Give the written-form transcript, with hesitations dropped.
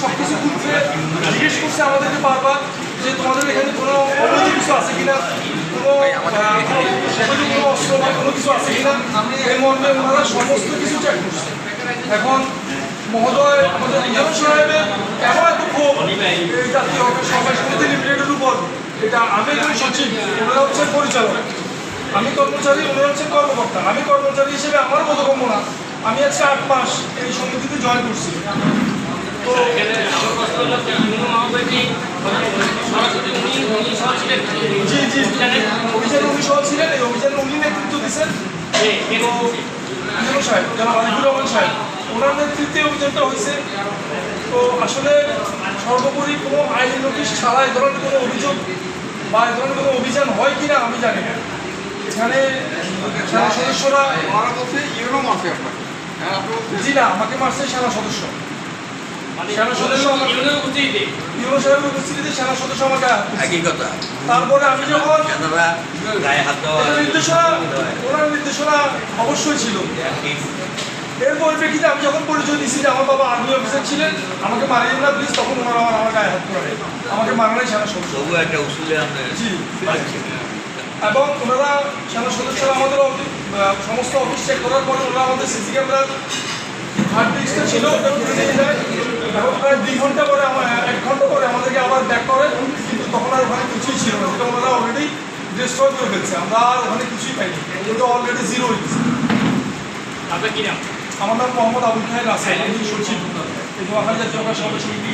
সব কিছু খুলছে, জিজ্ঞেস করছে আমাদেরকে বারবার যে তোমাদের এখানে কোনো অবৈধ কিছু আছে কিনা, কোনো অস্ত্র বা কোনো কিছু আছে কিনা, এই মর্মে ওনারা সমস্ত কিছু চেক করছে। এখন মহোদয় আমাদের ইমাম সাহেবের কেন এত ক্ষোভ এই জাতীয় সমাজ সমিতি লিমিটেডের উপর, এটা আমি একজন সচিব, ওনারা হচ্ছেন পরিচালক, আমি কর্মচারী, ওনারা হচ্ছেন কর্মকর্তা। আমি কর্মচারী হিসেবে আমার বোধগম্য না, আমি আজকে 8 মাস এই সমিতিতে জয়েন করছি। তো জি জি অভিযানে উনি সহ ছিলেন, এই অভিযানে উনি নেতৃত্ব দিচ্ছেন। তো ইমাম সাহেব জনাব আরিফুর রহমান সাহেব, ওনার নেতৃত্বে অভিযানটা হয়েছে। তো আসলে সর্বোপরি কোনো আইনি নোটিশ ছাড়া এ ধরনের কোনো অভিযোগ বা এ ধরনের কোনো অভিযান হয় কিনা আমি জানি না। এখানে সেনা সদস্যরা জি না, আমাকে মারছে সেনা সদস্য, সেনা সদস্য ইউনো সাহেবের উপস্থিতিতে সেনা সদস্য আমাকে একই কথা। তারপরে আমি যখন নির্দেশনা, ওনার নির্দেশনা অবশ্যই ছিল, এর পরিপ্রেক্ষিতে আমি যখন পরিচয় দিচ্ছি যে আমার বাবা আর্মি অফিসার ছিলেন, আমাকে মারিয়ে না প্লিজ, তখন ওনারা আমার গায়ে হাত করে আমাকে মারানোই সেনা সদস্য। জি, এবং ওনারা সেনা সদস্যরা আমাদের সমস্ত অফিস চেক করার পরে ওনারা আমাদের সিসি ক্যামেরার হার্ড ডিস্কটা ছিল ওটা তুলে নিয়ে যায়, এবং প্রায় 2 ঘন্টা পরে 1 ঘন্টা পরে আমাদেরকে আবার ব্যাক করে, কিন্তু তখন আর ওখানে কিছুই ছিল না, যেটা ওনারা অলরেডি ডিস্ট্রয় করে ফেলছে, আমরা আর ওখানে কিছুই পাইনি, ওটা অলরেডি জিরো হয়ে গেছে। আপনার কি নাম? আমার নাম মোহাম্মদ আবুল খায়ের রাসেল, আমি সচিব এই নোয়াখালী জাতীয় সমাজ সমিতি।